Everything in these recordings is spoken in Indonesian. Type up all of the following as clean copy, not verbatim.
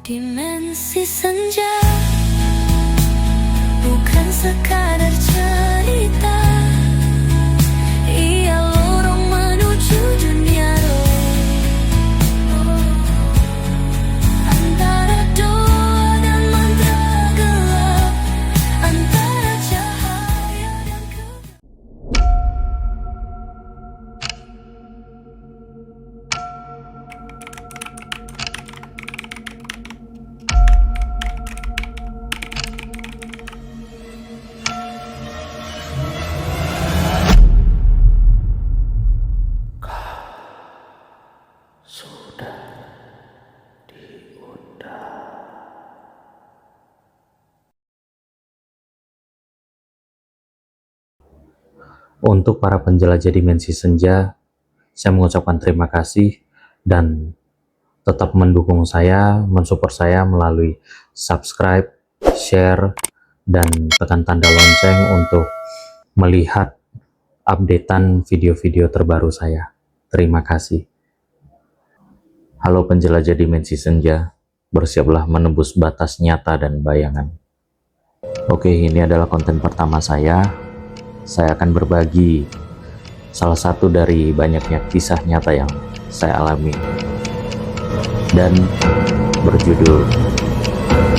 Dimensi senja bukan sekadar cerita, ia lorong menuju dunia roh. Antara doa dan mantra gelap, antara cahaya dan kegelapan. Sudah diundang. Untuk para penjelajah dimensi senja, saya mengucapkan terima kasih dan tetap mendukung saya, mensupport saya melalui subscribe, share, dan tekan tanda lonceng untuk melihat updatean video-video terbaru saya. Terima kasih. Halo penjelajah dimensi senja, bersiaplah menembus batas nyata dan bayangan. Oke, ini adalah konten pertama saya. Saya akan berbagi salah satu dari banyaknya kisah nyata yang saya alami dan berjudul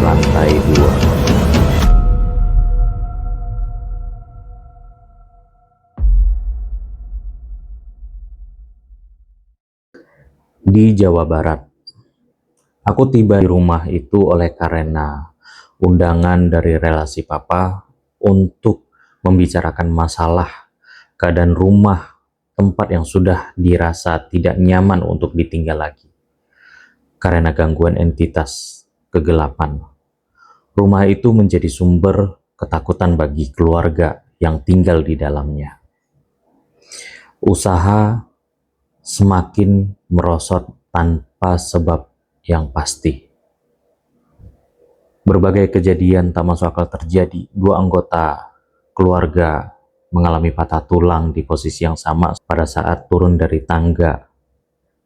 Lantai 2. Di Jawa Barat. Aku tiba di rumah itu oleh karena undangan dari relasi papa untuk membicarakan masalah keadaan rumah tempat yang sudah dirasa tidak nyaman untuk ditinggal lagi karena gangguan entitas kegelapan. Rumah itu menjadi sumber ketakutan bagi keluarga yang tinggal di dalamnya. Usaha semakin merosot tanpa sebab yang pasti. Berbagai kejadian tak masuk akal terjadi. Dua anggota keluarga mengalami patah tulang di posisi yang sama pada saat turun dari tangga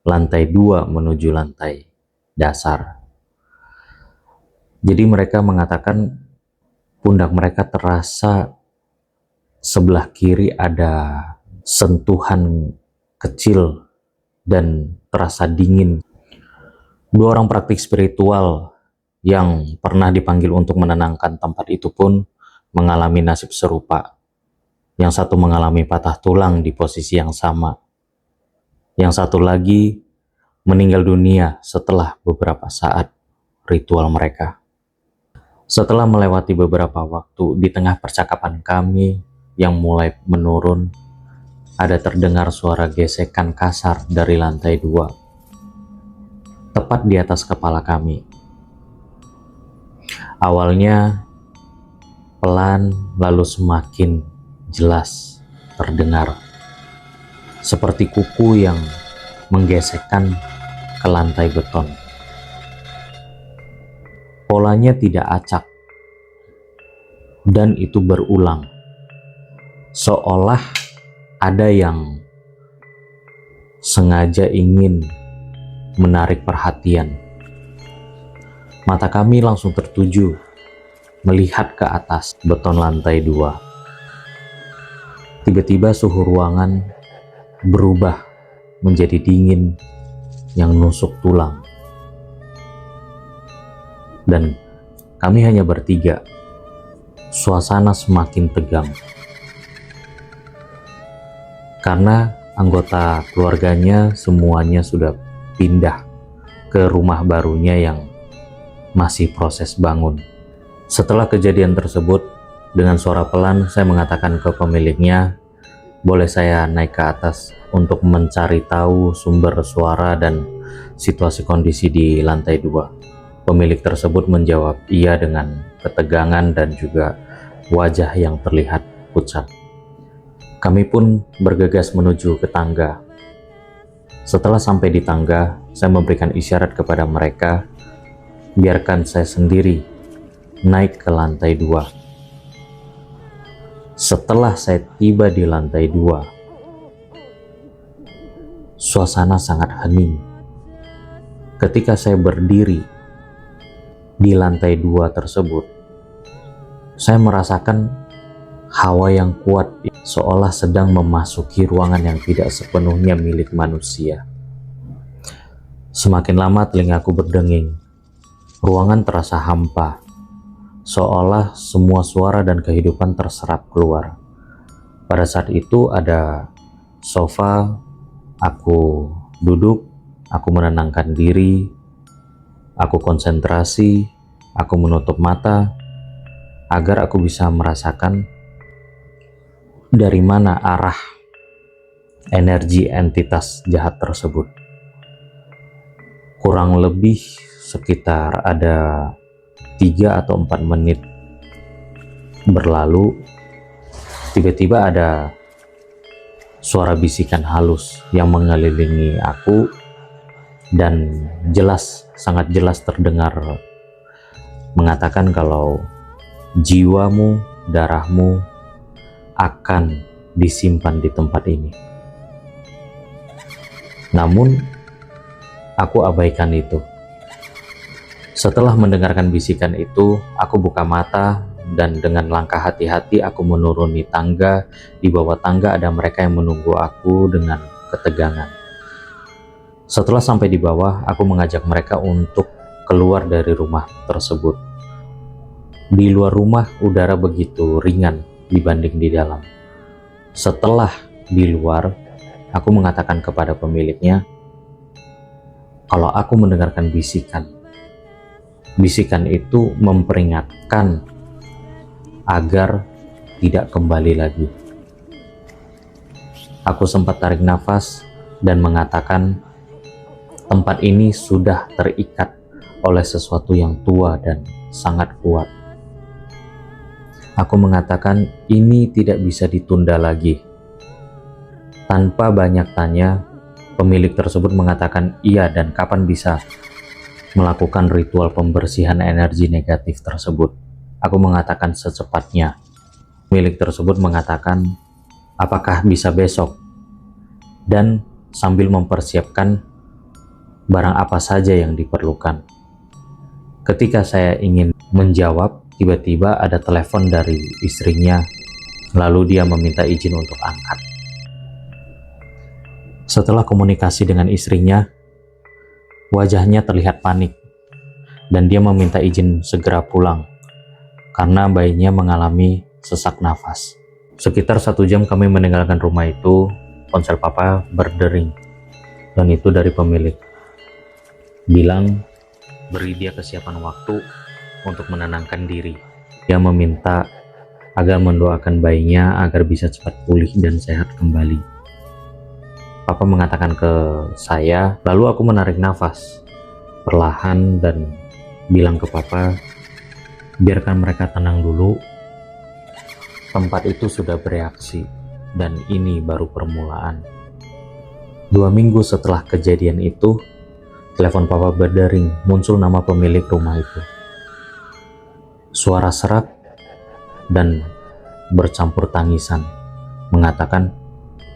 lantai 2 menuju lantai dasar. Jadi mereka mengatakan pundak mereka terasa sebelah kiri ada sentuhan kecil dan terasa dingin. Dua orang praktik spiritual yang pernah dipanggil untuk menenangkan tempat itu pun mengalami nasib serupa. Yang satu mengalami patah tulang di posisi yang sama. Yang satu lagi meninggal dunia setelah beberapa saat ritual mereka. Setelah melewati beberapa waktu, di tengah percakapan kami yang mulai menurun, ada terdengar suara gesekan kasar dari lantai 2. Tepat di atas kepala kami. Awalnya pelan, lalu semakin jelas terdengar, seperti kuku yang menggesekkan ke lantai beton. Polanya tidak acak, dan itu berulang, seolah ada yang sengaja ingin menarik perhatian. Mata kami langsung tertuju melihat ke atas beton lantai 2. Tiba-tiba suhu ruangan berubah menjadi dingin yang nusuk tulang. Dan kami hanya bertiga. Suasana semakin tegang. Karena anggota keluarganya semuanya sudah pindah ke rumah barunya yang masih proses bangun. Setelah kejadian tersebut, dengan suara pelan saya mengatakan ke pemiliknya, boleh saya naik ke atas untuk mencari tahu sumber suara dan situasi kondisi di lantai 2. Pemilik tersebut menjawab iya dengan ketegangan dan juga wajah yang terlihat pucat. Kami pun bergegas menuju ke tangga. Setelah sampai di tangga, saya memberikan isyarat kepada mereka, biarkan saya sendiri naik ke lantai 2. Setelah saya tiba di lantai 2, suasana sangat hening. Ketika saya berdiri, Di lantai 2 tersebut, saya merasakan hawa yang kuat seolah sedang memasuki ruangan yang tidak sepenuhnya milik manusia. Semakin lama telingaku berdenging. Ruangan terasa hampa, seolah semua suara dan kehidupan terserap keluar. Pada saat itu ada sofa, aku duduk, aku menenangkan diri, aku konsentrasi, aku menutup mata, agar aku bisa merasakan dari mana arah energi entitas jahat tersebut. Kurang lebih sekitar ada 3 atau 4 menit berlalu, tiba-tiba ada suara bisikan halus yang mengelilingi aku dan sangat jelas terdengar mengatakan kalau jiwamu, darahmu akan disimpan di tempat ini. Namun, aku abaikan itu. Setelah mendengarkan bisikan itu, aku buka mata dan dengan langkah hati-hati aku menuruni tangga. Di bawah tangga ada mereka yang menunggu aku dengan ketegangan. Setelah sampai di bawah, aku mengajak mereka untuk keluar dari rumah tersebut. Di luar rumah, udara begitu ringan dibanding di dalam. Setelah di luar, aku mengatakan kepada pemiliknya, kalau aku mendengarkan bisikan itu memperingatkan agar tidak kembali lagi. Aku sempat tarik nafas dan mengatakan, tempat ini sudah terikat oleh sesuatu yang tua dan sangat kuat. Aku mengatakan ini tidak bisa ditunda lagi. Tanpa banyak tanya, pemilik tersebut mengatakan iya dan kapan bisa melakukan ritual pembersihan energi negatif tersebut. Aku mengatakan secepatnya. Pemilik tersebut mengatakan apakah bisa besok, dan sambil mempersiapkan barang apa saja yang diperlukan. Ketika saya ingin menjawab, tiba-tiba ada telepon dari istrinya, lalu dia meminta izin untuk angkat. Setelah komunikasi dengan istrinya, wajahnya terlihat panik, dan dia meminta izin segera pulang, karena bayinya mengalami sesak nafas. Sekitar 1 jam kami meninggalkan rumah itu, ponsel papa berdering, dan itu dari pemilik. Bilang, beri dia kesiapan waktu untuk menenangkan diri. Dia meminta agar mendoakan bayinya agar bisa cepat pulih dan sehat kembali. Papa mengatakan ke saya, lalu aku menarik nafas perlahan dan bilang ke papa, biarkan mereka tenang dulu. Tempat itu sudah bereaksi dan ini baru permulaan. 2 minggu setelah kejadian itu, telepon papa berdering, muncul nama pemilik rumah itu. Suara serak dan bercampur tangisan, mengatakan,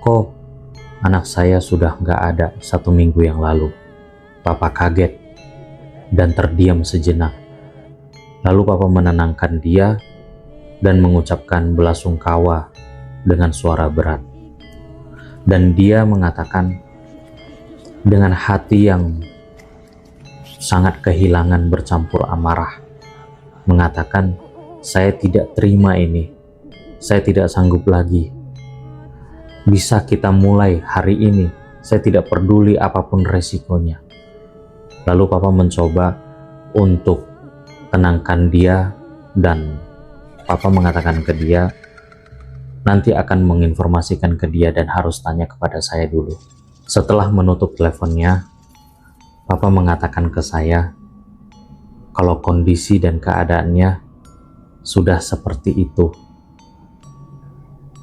kok anak saya sudah nggak ada 1 minggu yang lalu. Papa kaget dan terdiam sejenak. Lalu papa menenangkan dia dan mengucapkan belasungkawa dengan suara berat. Dan dia mengatakan dengan hati yang sangat kehilangan bercampur amarah, mengatakan, saya tidak terima ini, saya tidak sanggup lagi. Bisa kita mulai hari ini, saya tidak peduli apapun resikonya. Lalu papa mencoba untuk tenangkan dia dan papa mengatakan ke dia, nanti akan menginformasikan ke dia dan harus tanya kepada saya dulu. Setelah menutup teleponnya, papa mengatakan ke saya kalau kondisi dan keadaannya sudah seperti itu.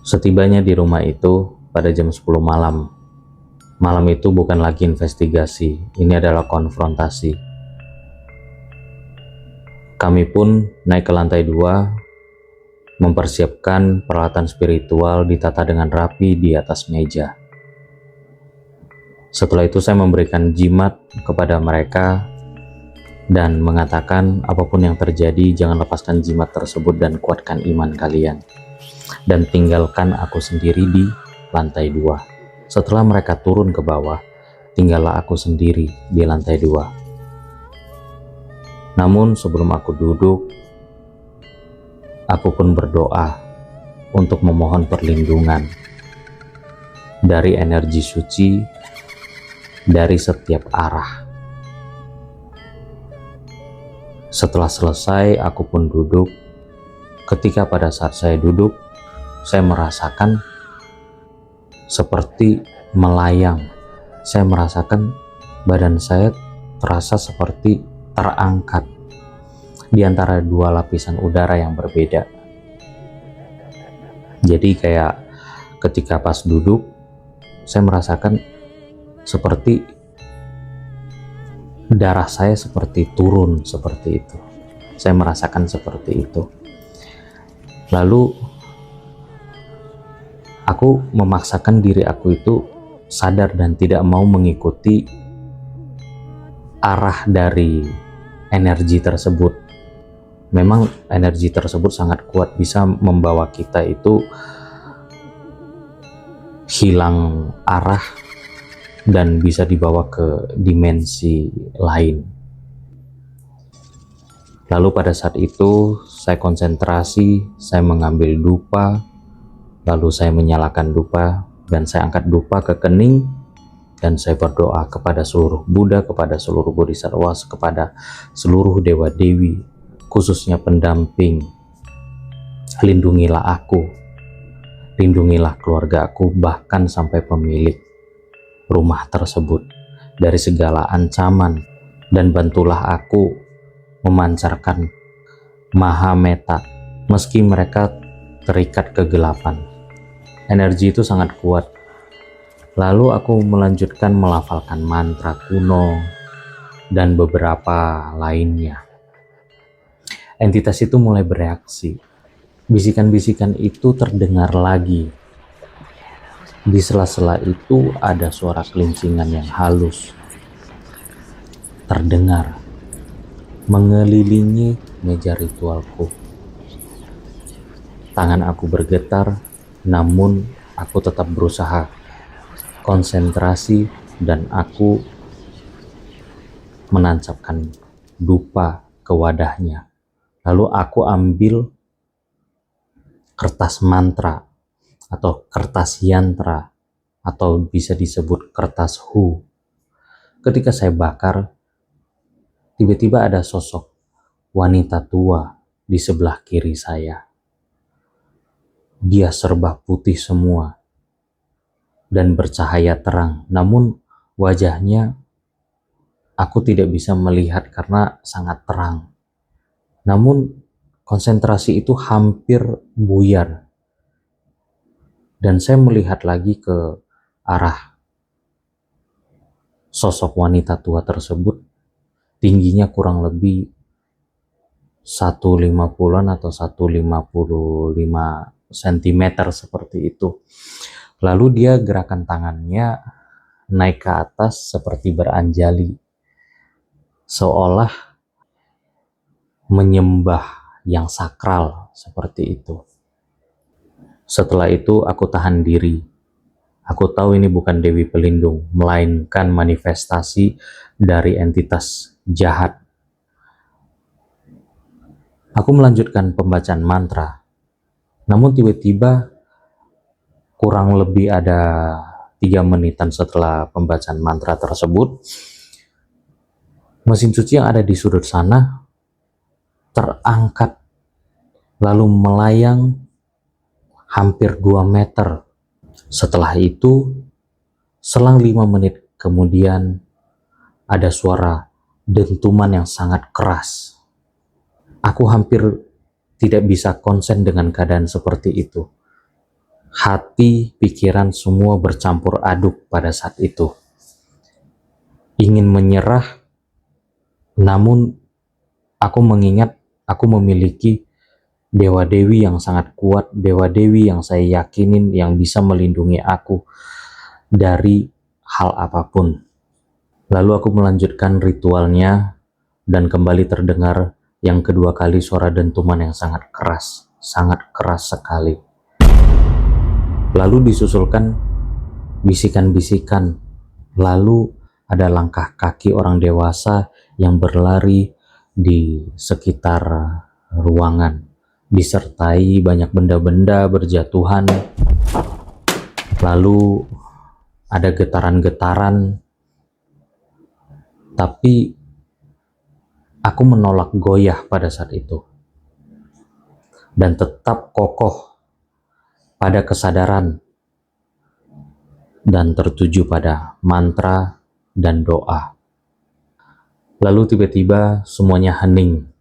Setibanya di rumah itu pada jam 10 malam. Malam itu bukan lagi investigasi, ini adalah konfrontasi. Kami pun naik ke lantai 2, mempersiapkan peralatan spiritual ditata dengan rapi di atas meja. Setelah itu saya memberikan jimat kepada mereka dan mengatakan apapun yang terjadi jangan lepaskan jimat tersebut dan kuatkan iman kalian, dan tinggalkan aku sendiri di lantai 2. Setelah mereka turun ke bawah, tinggallah aku sendiri di lantai 2. Namun sebelum aku duduk, aku pun berdoa untuk memohon perlindungan dari energi suci dari setiap arah. Setelah selesai, aku pun duduk. Ketika pada saat saya duduk, saya merasakan seperti melayang. Saya merasakan badan saya terasa seperti terangkat di antara dua lapisan udara yang berbeda. Jadi kayak ketika pas duduk, saya merasakan seperti darah saya seperti turun seperti itu. Saya merasakan seperti itu. Lalu aku memaksakan diri aku itu sadar dan tidak mau mengikuti arah dari energi tersebut. Memang energi tersebut sangat kuat, bisa membawa kita itu hilang arah dan bisa dibawa ke dimensi lain. Lalu pada saat itu saya konsentrasi, saya mengambil dupa, lalu saya menyalakan dupa dan saya angkat dupa ke kening, dan saya berdoa kepada seluruh Buddha, kepada seluruh Bodhisattva, kepada seluruh dewa-dewi, khususnya pendamping. Lindungilah aku, lindungilah keluarga aku, bahkan sampai pemilik rumah tersebut dari segala ancaman, dan bantulah aku memancarkan Mahameta meski mereka terikat kegelapan. Energi itu sangat kuat. Lalu aku melanjutkan melafalkan mantra kuno dan beberapa lainnya. Entitas itu mulai bereaksi. Bisikan-bisikan itu terdengar lagi. Di sela-sela itu ada suara kelincingan yang halus terdengar mengelilingi meja ritualku. Tangan aku bergetar, namun aku tetap berusaha konsentrasi dan aku menancapkan dupa ke wadahnya. Lalu aku ambil kertas mantra atau kertas yantra, atau bisa disebut kertas hu. Ketika saya bakar, tiba-tiba ada sosok wanita tua di sebelah kiri saya. Dia serba putih semua dan bercahaya terang, namun wajahnya aku tidak bisa melihat karena sangat terang. Namun konsentrasi itu hampir buyar. Dan saya melihat lagi ke arah sosok wanita tua tersebut. Tingginya kurang lebih 150-an atau 155 cm seperti itu. Lalu dia gerakan tangannya naik ke atas seperti beranjali, seolah menyembah yang sakral seperti itu. Setelah itu aku tahan diri. Aku tahu ini bukan Dewi Pelindung, melainkan manifestasi dari entitas jahat. Aku melanjutkan pembacaan mantra. Namun tiba-tiba kurang lebih ada 3 menitan setelah pembacaan mantra tersebut, mesin suci yang ada di sudut sana terangkat lalu melayang hampir 2 meter. Setelah itu, selang 5 menit kemudian, ada suara dentuman yang sangat keras. Aku hampir tidak bisa konsen dengan keadaan seperti itu. Hati, pikiran semua bercampur aduk pada saat itu. Ingin menyerah, namun aku mengingat aku memiliki dewa-dewi yang sangat kuat, dewa-dewi yang saya yakinin yang bisa melindungi aku dari hal apapun. Lalu aku melanjutkan ritualnya dan kembali terdengar yang kedua kali suara dentuman yang sangat keras sekali. Lalu disusulkan bisikan-bisikan, lalu ada langkah kaki orang dewasa yang berlari di sekitar ruangan, disertai banyak benda-benda berjatuhan. Lalu ada getaran-getaran, tapi aku menolak goyah pada saat itu dan tetap kokoh pada kesadaran dan tertuju pada mantra dan doa. Lalu tiba-tiba semuanya hening.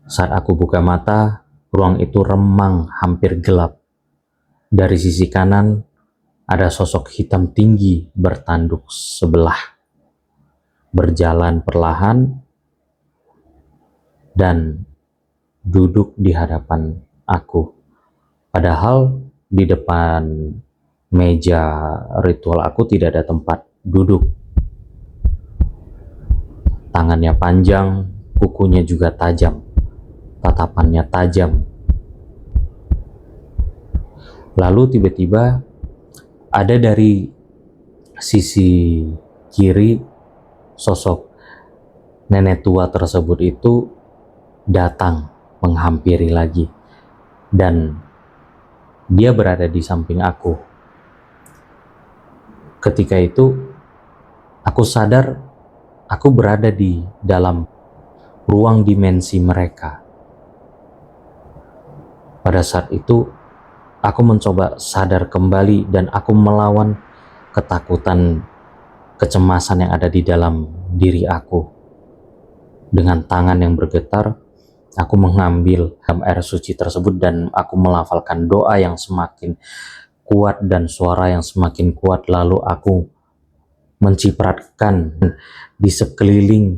Saat aku buka mata, ruang itu remang, hampir gelap. Dari sisi kanan, ada sosok hitam tinggi bertanduk sebelah, berjalan perlahan, dan duduk di hadapan aku. Padahal di depan meja ritual aku tidak ada tempat duduk. Tangannya panjang, kukunya juga tajam, tatapannya tajam. Lalu tiba-tiba ada dari sisi kiri sosok nenek tua tersebut itu datang menghampiri lagi, dan dia berada di samping aku. Ketika itu aku sadar aku berada di dalam ruang dimensi mereka. Pada saat itu aku mencoba sadar kembali dan aku melawan ketakutan, kecemasan yang ada di dalam diri aku. Dengan tangan yang bergetar, aku mengambil air suci tersebut dan aku melafalkan doa yang semakin kuat dan suara yang semakin kuat. Lalu aku mencipratkan di sekeliling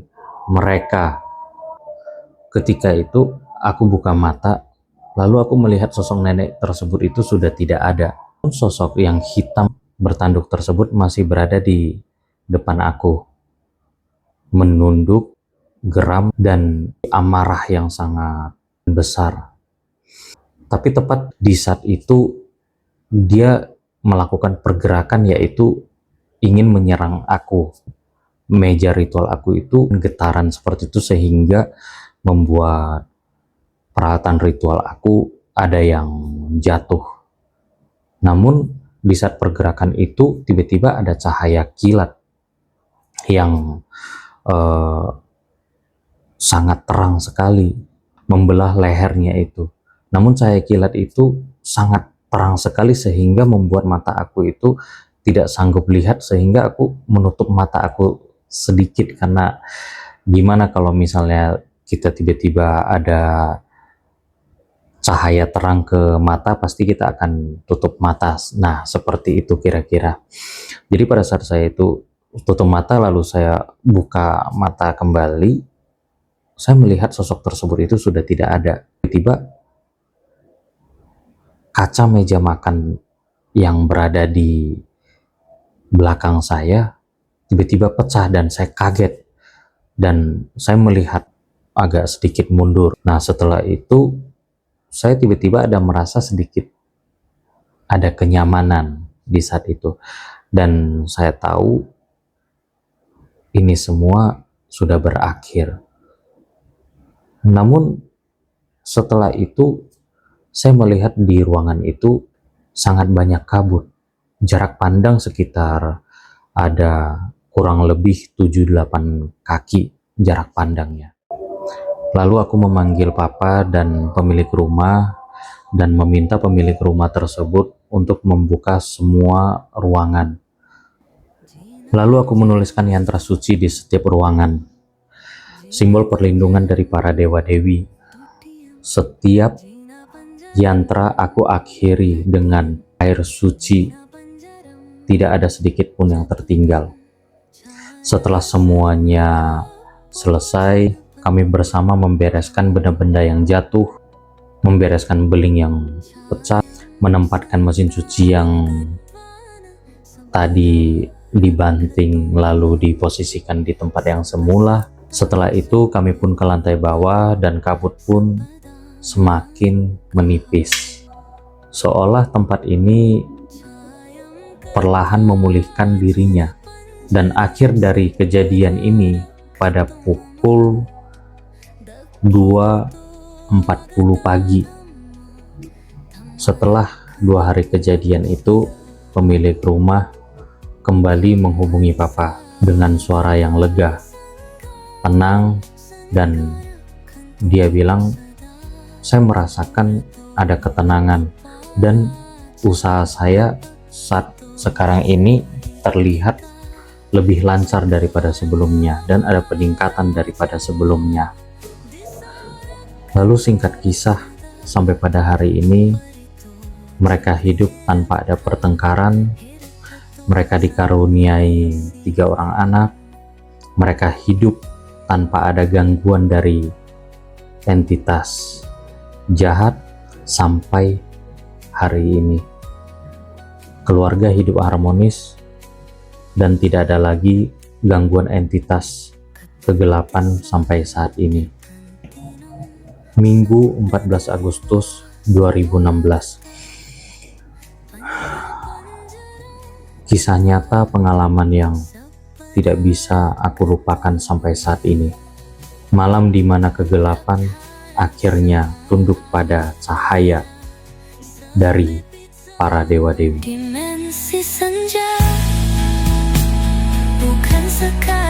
mereka. Ketika itu aku buka mata, lalu aku melihat sosok nenek tersebut itu sudah tidak ada. Sosok yang hitam bertanduk tersebut masih berada di depan aku, menunduk, geram, dan amarah yang sangat besar. Tapi tepat di saat itu dia melakukan pergerakan, yaitu ingin menyerang aku. Meja ritual aku itu getaran seperti itu sehingga membuat peralatan ritual aku ada yang jatuh. Namun di saat pergerakan itu tiba-tiba ada cahaya kilat yang sangat terang sekali membelah lehernya itu. Namun cahaya kilat itu sangat terang sekali sehingga membuat mata aku itu tidak sanggup lihat, sehingga aku menutup mata aku sedikit. Karena gimana kalau misalnya kita tiba-tiba ada cahaya terang ke mata, pasti kita akan tutup mata. Nah, seperti itu kira-kira. Jadi pada saat saya itu tutup mata lalu saya buka mata kembali, saya melihat sosok tersebut itu sudah tidak ada. Tiba-tiba kaca meja makan yang berada di belakang saya tiba-tiba pecah dan saya kaget dan saya melihat agak sedikit mundur. Nah, setelah itu saya tiba-tiba ada merasa sedikit ada kenyamanan di saat itu, dan saya tahu ini semua sudah berakhir. Namun setelah itu saya melihat di ruangan itu sangat banyak kabut. Jarak pandang sekitar ada kurang lebih 7-8 kaki jarak pandangnya. Lalu aku memanggil papa dan pemilik rumah dan meminta pemilik rumah tersebut untuk membuka semua ruangan. Lalu aku menuliskan yantra suci di setiap ruangan, simbol perlindungan dari para dewa-dewi. Setiap yantra aku akhiri dengan air suci. Tidak ada sedikit pun yang tertinggal. Setelah semuanya selesai, kami bersama membereskan benda-benda yang jatuh, membereskan beling yang pecah, menempatkan mesin cuci yang tadi dibanting lalu diposisikan di tempat yang semula. Setelah itu kami pun ke lantai bawah dan kabut pun semakin menipis. Seolah tempat ini perlahan memulihkan dirinya. Dan akhir dari kejadian ini pada pukul 2.40 pagi. Setelah 2 hari kejadian itu, pemilik rumah kembali menghubungi papa dengan suara yang lega, tenang, dan dia bilang, saya merasakan ada ketenangan dan usaha saya saat sekarang ini terlihat lebih lancar daripada sebelumnya dan ada peningkatan daripada sebelumnya. Lalu singkat kisah, sampai pada hari ini mereka hidup tanpa ada pertengkaran, mereka dikaruniai 3 orang anak, mereka hidup tanpa ada gangguan dari entitas jahat sampai hari ini. Keluarga hidup harmonis dan tidak ada lagi gangguan entitas kegelapan sampai saat ini. Minggu 14 Agustus 2016. Kisah nyata pengalaman yang tidak bisa aku lupakan sampai saat ini. Malam di mana kegelapan akhirnya tunduk pada cahaya dari para dewa-dewi. Dimensi senja bukan sekali